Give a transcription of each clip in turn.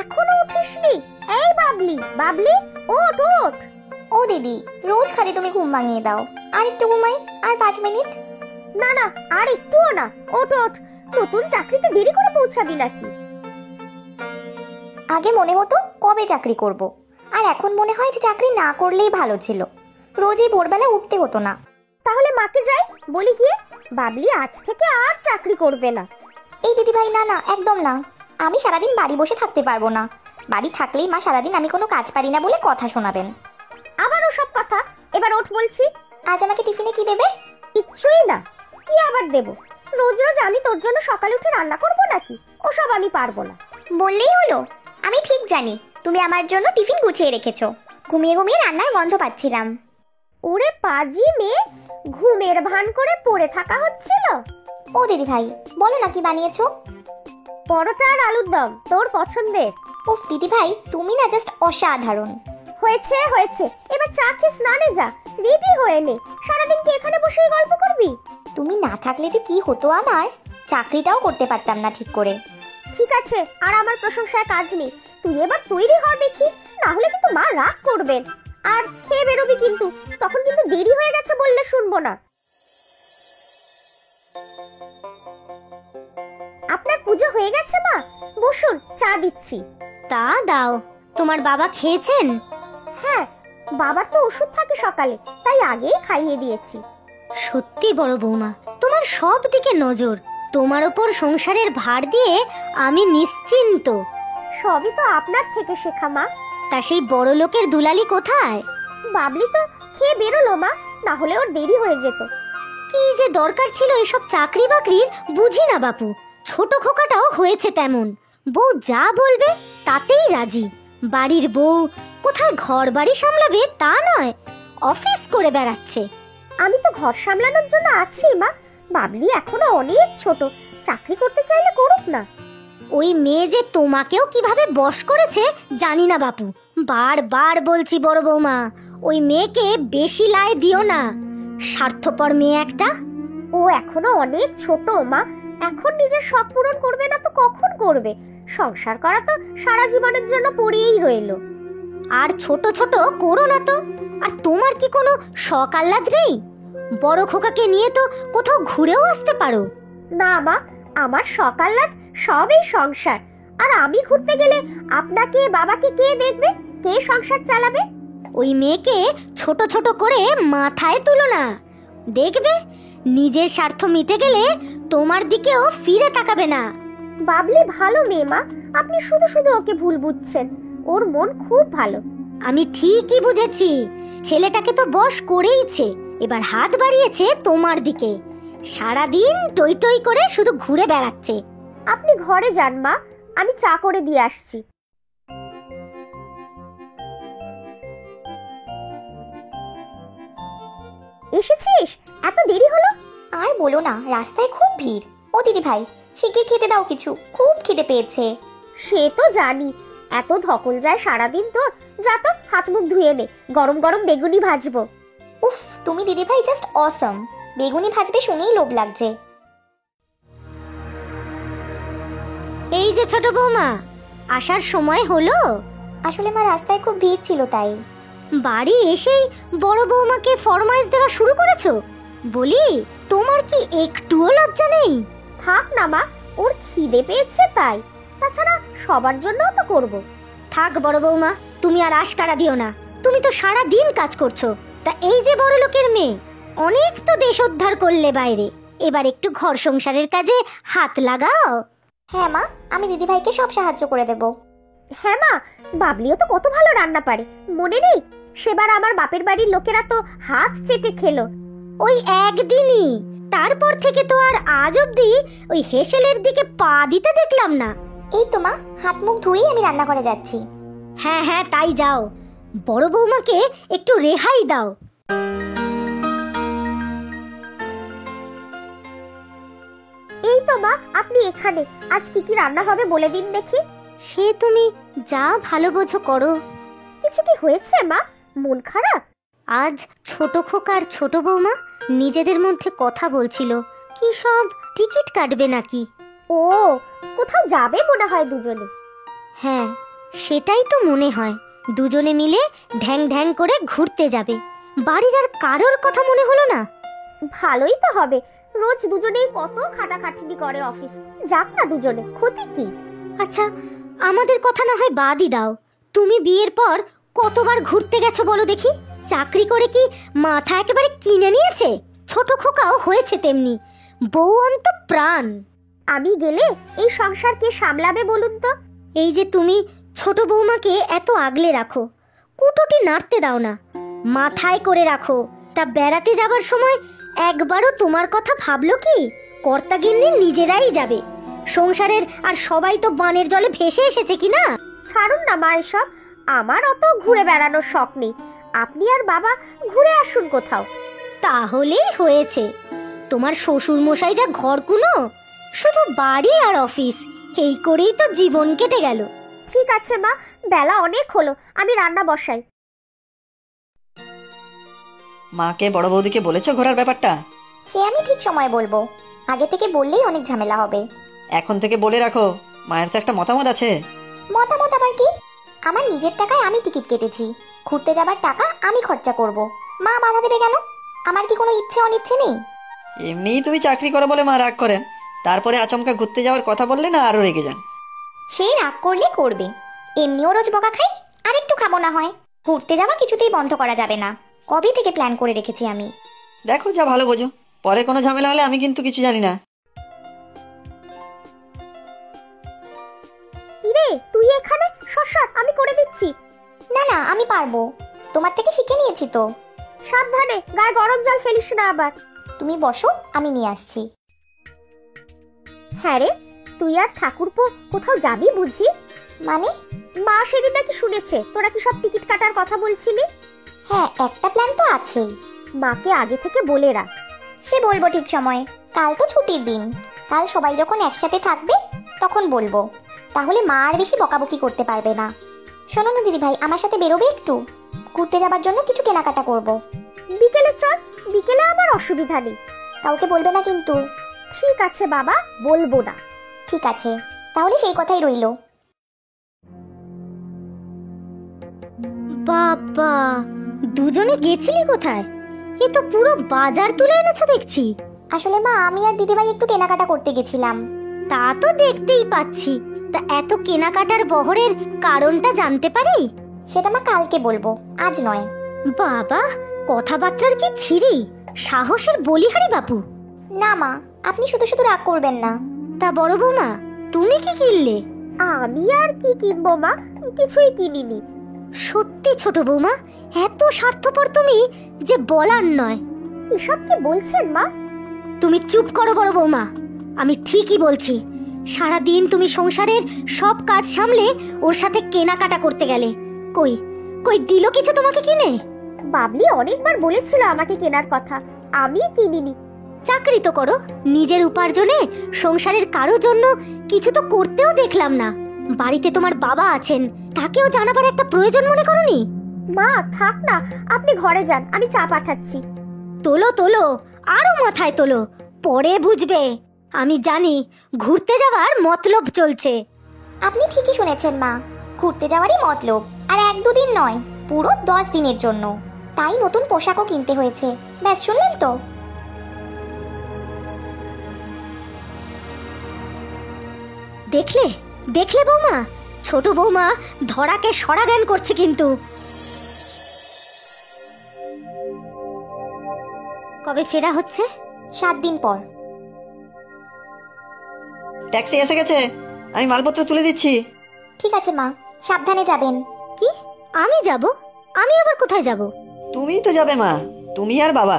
এখনো উঠিসনি? এই বাবলি, বাবলি, ওঠ ওঠ। ও দিদি, রোজ খালি তুমি ঘুম ভাঙিয়ে দাও। আর একটু ঘুমাই, আর 5 মিনিট। না না, আর একটুও না, ওঠ ওঠ। নতুন চাকরিতে দেরি করে পৌঁছাবি নাকি? আগে মনে হতো কবে চাকরি করব, আর এখন মনে হয় যে চাকরি না করলেই ভালো ছিল। রোজই ভোরবেলা উঠতে হতো না। তাহলে মাকে যাই বলি গিয়ে, বাবলি আজ থেকে আর চাকরি করবে না। এই দিদি ভাই, না না, একদম না। আমি সারাদিন বাড়ি বসে থাকতে পারবো না। বাড়ি থাকলেই মা সারাদিন আমি কোনো কাজ পারি না বলে কথা শোনাবেন। আবারও সব কথা? এবার ওঠ বলছি। আজ আমাকে টিফিনে কি দেবে? কিচ্ছুই না। কি আবার দেব? রোজ রোজ আমি তোর জন্য সকালে উঠে রান্না করব নাকি? ওসব আমি পারবো না। বললেই হলো। আমি ঠিক জানি তুমি আমার জন্য টিফিন গুছিয়ে রেখেছো। ঘুমিয়ে ঘুমিয়ে রান্নার গন্ধ পাচ্ছিলাম। ওরে পাজি মেয়ে, ঘুমের ভান করে পড়ে থাকা হচ্ছিল। ও দিদি ভাই, বলো না কি বানিয়েছো? পরোটা আর আলুর দম, তোর পছন্দের। উফ দিদি ভাই, তুমি না জাস্ট অসাধারণ। হয়েছে হয়েছে, এবার চা খেয়ে স্নানে যা, রেডি হয়ে নে। সারাদিন কি এখানে বসেই গল্প করবি? তুমি না থাকলে যে কি হতো আমার, চাকরিটাও করতে পারতাম না ঠিক করে। ঠিক আছে, আর আমার প্রশংসায় কাজ নেই। তুই এবার তৈরি হ দেখি, না হলে কিন্তু মা রাগ করবেন। আর খেয়ে বেরোবি কিন্তু, তখন কিন্তু দেরি হয়ে গেছে বললে শুনবো না। আপনার পুজো হয়ে গেছে মা? বসুন, চা দিচ্ছি। তা দাও। তোমার বাবা খেয়েছেন? হ্যাঁ, বাবার তো ওষুধ থাকে সকালে, তাই আগেই খাইয়ে দিয়েছি। সত্যি বড় বৌমা, তোমার সব দিকে নজর। তোমার ওপর সংসারের ভার দিয়ে আমি নিশ্চিন্ত। সবই তো আপনার থেকে শেখা মা। তা সেই বড় লোকের দুলালি কোথায়? বাবলি তো খেয়ে বেরোলো মা, না হলে ওর দেরি হয়ে যেত। কি যে দরকার ছিল এসব চাকরি বাকরির, বুঝি না বাপু। ছোট খোকাটাও হয়েছে তেমন। বউ যা বলবে তাতেই রাজি। বাড়ির বউ কোথায় ঘর বাড়ি সামলাবে তা নয়, অফিস করে বেড়াচ্ছে। আমি তো ঘর সামলানোর জন্য আছি মা। বাবলি এখনো অনেক ছোট, চাকরি করতে চাইলে করুক না। ওই মেয়ে যে তোমাকেও কিভাবে বশ করেছে জানি না বাপু। বারবার বলছি বড় বৌমা, ওই মেয়েকে বেশি লাই দিও না। স্বার্থপর মেয়ে একটা। ও এখনো অনেক ছোট মা, এখন নিজের শখ পূরণ করবে না তো কখন করবে? সংসার করা তো সারা জীবনের জন্য পড়েই রইলো। আর ছোট ছোট করো না তো। আর তোমার কি কোনো শখ আহ্লাদ নেই? বড় খোকাকে নিয়ে তো কোথাও ঘুরেও আসতে পারো। না মা, আমার শখ আহ্লাদ সবই সংসার। আর আমি ঘুরতে গেলে আপনাকে বাবাকে কে দেখবে, কে সংসার চালাবে? ওই মেয়েকে ছোট ছোট করে মাথায় তুলো না। দেখবে নিজের স্বার্থ মিটে গেলে তোমার দিকেও ফিরে তাকাবে না। বাবলি ভালো মেয়ে মা, আপনি শুধু শুধু ওকে ভুল বুঝছেন। ওর মন খুব ভালো। আমি ঠিকই বুঝেছি, ছেলেটাকে তো বশ করেইছে। এবার হাত বাড়িয়েছে তোমার দিকে। সারাদিন টই টই করে শুধু ঘুরে বেড়াচ্ছে। আপনি ঘরে যান মা, আমি চা করে দিয়ে আসছি। এসেছিস? এত দেরি হলো? আর বলো না, রাস্তায় খুব ভিড়। ও দিদি ভাই, শিগগির খেতে দাও কিছু, খুব খিদে পেয়েছে। সে তো জানি, এত ধকল যায় সারাদিন তোর। যা তো হাত মুখ ধুয়ে নে, গরম গরম বেগুনি ভাজবো। উফ, তুমি দিদি ভাই জাস্ট অসম। বেগুনি ভাজবে শুনেই লোভ লাগছে। এই যে ছোট বৌমা, আসার সময় হলো? আসলে মা রাস্তায় খুব ভিড় ছিল তাই। বাড়ি এসেই বড় বৌমাকে ফরমাইশ দেওয়া শুরু করেছো? বলি, তোমার কি একটুও লজ্জা নেই? থাক না মা, ওর খিদে পেয়েছে তাই। তাছাড়া সবার জন্যও তো করব। থাক বড় বৌমা, তুমি আর আশকারা দিও না। তুমি তো সারা দিন কাজ করছো। তা এই যে বড় লোকের মেয়ে, অনেক তো দেশ উদ্ধার করলে বাইরে, এবার একটু ঘর সংসারের কাজে হাত লাগাও। হ্যাঁ মা, আমি দিদি ভাইকে সব সাহায্য করে দেব। হ্যাঁ মা, বাবলিও তো কত ভালো রান্না পারে, মনে নেই? সেবার আমার বাপের বাড়ির লোকেরা তো হাত চেটে খেলো। ওই একদিনই, তারপর থেকে তো আর আজ অব্দি ওই হেসেলের দিকে পা দিতে দেখলাম না। এই তো মা, হাত মুখ ধুয়েই আমি রান্নাঘরে যাচ্ছি। হ্যাঁ হ্যাঁ, তাই যাও। বড় বৌমাকে একটু রেহাই দাও। এই তো মা, আপনি এখানে। আজ কি কি রান্না হবে বলে দিন দেখি। সে তুমি যা ভালো বোঝো করো। কিছু কি হয়েছে মা? মন খারাপ? আজ ছোট খোকার ছোট বৌমা নিজেদের মধ্যে কথা বলছিল, কি সব টিকিট কাটবে নাকি। ও, কোথাও যাবে মনে হয় দুজনে। হ্যাঁ, সেটাই তো মনে হয়। দুজনে মিলে ঢ্যাং ঢ্যাং করে ঘুরতে যাবে। বাড়ির আর কারোর কথা মনে হলো না? ভালোই তো হবে, রোজ দুজনেই কত খাটাখাটনি করে অফিস, যাক না দুজনে, ক্ষতি কি? আচ্ছা, আমাদের কথা না হয় বাদই দাও। তুমি বিয়ের পর কতবার ঘুরতে গেছো বলো দেখি? চাকরি করে কি মাথা একেবারে কিনে নিয়েছে? ছোট খোকাও হয়েছে তেমনি, বউ অন্ত প্রাণ। আমি গেলে এই সংসার কে সামলাবে বলুন তো? এই যে তুমি ছোট বৌমাকে এত আগলে রাখো, কুটোটি নাড়তে দাও না, মাথায় করে রাখো। তা বেড়াতে যাবার সময় একবারও তোমার কথা ভাবলো কি? কর্তাগিন্নি নিজেরাই যাবে সংসারের, আর সবাই তো বানের জলে ভেসে এসেছে কি না? ছাড়ুন না মা এসব, আমার অত ঘুরে বেড়ানোর শখ নেই। আপনি আর বাবা ঘুরে আসুন কোথাও। তাহলেই হয়েছে। তোমার শ্বশুর মশাই যা ঘরকুনো, শুধু বাড়ি আর অফিস, এই করেই তো জীবন কেটে গেল। ঠিক আছে মা, বেলা অনেক হলো, আমি রান্না বসাই। মাকে বড় বৌদিকে বলেছো ঘোরার ব্যাপারটা? সে আমি ঠিক সময় বলবো, আগে থেকে বললেই অনেক ঝামেলা হবে। এখন থেকে বলে রাখো, মায়ের তো একটা মতামত আছে। মতামত আবার কি? আমার নিজের টাকায় আমি টিকিট কেটেছি, ঘুরতে যাবার টাকা আমি খরচা করব, মা বাধা দেবে কেন? আমার কি কোনো ইচ্ছে অনিচ্ছে নেই? এমনিই তুমি চাকরি করো বলে মা রাগ করেন, তারপরে আচমকা ঘুরতে যাওয়ার কথা বললে না আরো রেগে যান। সে রাগ করলে করবে, এমনিও রোজ বকা খাই, আর একটু খাবো না হয়। ঘুরতে যাওয়া কিছুতেই বন্ধ করা যাবে না, কবে থেকে প্ল্যান করে রেখেছি আমি। দেখো যা ভালো বোঝো, পরে কোনো ঝামেলা হলে আমি কিন্তু কিছু জানি না। কিরে তুই এখানে? সর, আমি করে দিচ্ছি। না না, আমি পারবো, তোমার থেকে শিখে নিয়েছি তো। সাবধানে, গায়ে গরম জল ফেলিস না আবার। তুমি বসো, আমি নিয়ে আসছি। হ্যাঁ রে, তুই আর ঠাকুরপো কোথাও যাবি বুঝি? মানে? মা সেদিন নাকি শুনেছে তোরা কি সব টিকিট কাটার কথা বলছিলি। হ্যাঁ, একটা প্ল্যান তো আছেই। মাকে আগে থেকে বলে রাখ। সে বলবো ঠিক সময়ে, কাল তো ছুটির দিন, কাল সবাই যখন একসাথে থাকবে তখন বলবো, তাহলে মা আর বেশি বকাবকি করতে পারবে না। শোনো না দিদি ভাই, আমার সাথে বেরোবে একটু? ঘুরতে যাবার জন্য কিছু কেনাকাটা করব। বিকেলে চল, বিকেলে আমার অসুবিধা নেই। কাউকে বলবে না কিন্তু? ঠিক আছে বাবা, বলবো না। ঠিক আছে, তাহলে সেই কথাই রইলো। বাবা, দুজনে গেছিলি কোথায়? এ তো পুরো বাজার তুলে এনেছো দেখছি। আসলে মা, আমি আর দিদিভাই একটু কেনাকাটা করতে গেছিলাম। তা তো দেখতেই পাচ্ছি। তা এত কেনাকাটার বহরের কারণটা জানতে পারি? সেটা মা কালকে বলবো, আজ নয়। বাবা, কথাবার্তার কি ছিরি, সাহসের বলিহারি বাপু। না মা, আপনি শুধু শুধু রাগ করবেন না। তা বড় বৌমা, তুমি কি কিনলে? আমি আর কি কিনবো মা, কিছুই কিনিনি। সত্যি ছোট বৌমা, এত স্বার্থপর তুমি যে বলার নয়। এসব কি বলছেন মা? তুমি চুপ করো বড় বৌমা, আমি ঠিকই বলছি। সারা দিন তুমি সংসারের সব কাজ সামলে ওর সাথে কেনাকাটা করতে গেলে, কই কই দিল কিছু তোমাকে কিনে? বাবলি অনেকবার বলেছিল আমাকে কেনার কথা, আমি কিনিনি। চাকরি তো করো, নিজের উপার্জনে সংসারের কারো জন্য কিছু তো করতেও দেখলাম না। বাড়িতে তোমার বাবা আছেন, তাকেও জানাবার একটা প্রয়োজন মনে করনি? মা থাক না, আপনি ঘরে যান, আমি চা পাঠাচ্ছি। তোলো তোলো, আরো মাথায় তোলো, পরে বুঝবে। আমি জানি ঘুরতে যাওয়ার মতলব চলছে। আপনি ঠিকই শুনেছেন মা, ঘুরতে যাওয়ারই মতলব, আর 1-2 দিন নয়, পুরো 10 দিনের জন্য। তাই নতুন পোশাকও কিনতে হয়েছে। ব্যাস, শুনলেন তো? দেখলে দেখলে বৌমা, ছোট বৌমা ধরাকে সরা জ্ঞান করছে কিন্তু। কবে ফেরা হচ্ছে? 7 দিন পর। ট্যাক্সি এসে গেছে, আমি মালপত্র তুলে দিচ্ছি। ঠিক আছে মা, সাবধানে যাবেন। কি, আমি যাব? আমি আবার কোথায় যাব? তুমিই তো যাবে মা, তুমি আর বাবা।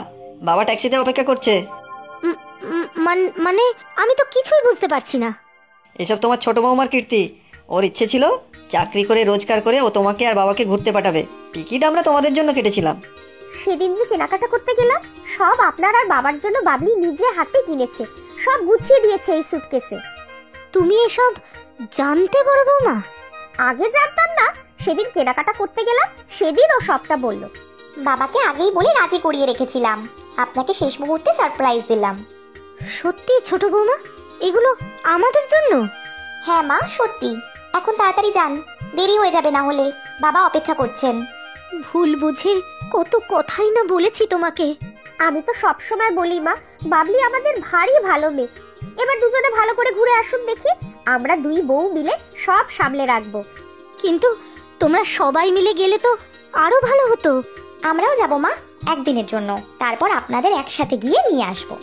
বাবা ট্যাক্সিতে অপেক্ষা করছে। মানে আমি তো কিছুই বুঝতে পারছি না। এসব তোমার ছোট বৌমার কীর্তি। ওর ইচ্ছে ছিল চাকরি করে রোজগার করে ও তোমাকে আর বাবাকে ঘুরতে পাঠাবে। টিকিট আমরা তোমাদের জন্য কেটেছিলাম। সেদিন যে কেনাকাটা করতে গেলাম, সব আপনার আর বাবার জন্য বাবলি নিজে হাতে কিনেছে, সব গুছিয়ে দিয়েছে এই সুটকেসে। তুমি এসব জানতে বড় বৌমা? আগে জানতাম না, সেদিন কেনাকাটা করতে গেলাম, সেদিন ও সবটা বললো। বাবাকে আগেই বলে রাজি করিয়ে রেখেছিলাম, আপনাকে শেষ মুহূর্তে সারপ্রাইজ দিলাম। সত্যি ছোট বৌমা, এগুলো আমাদের জন্য? হ্যাঁ মা, সত্যি। এখন তাড়াতাড়ি যান, দেরি হয়ে যাবে না হলে, বাবা অপেক্ষা করছেন। ভুল বুঝে কত কথাই না বলেছি তোমাকে। আমি তো সব সময় বলি মা, বাবলি আমাদের ভারী ভালো মেয়ে। এবার দুজনে ভালো করে ঘুরে আসুন দেখি, আমরা দুই বউ মিলে সব সামলে রাখবো। কিন্তু তোমরা সবাই মিলে গেলে তো আরো ভালো হতো। আমরাও যাব মা, একদিনের জন্য, তারপর আপনাদের একসাথে গিয়ে নিয়ে আসবো।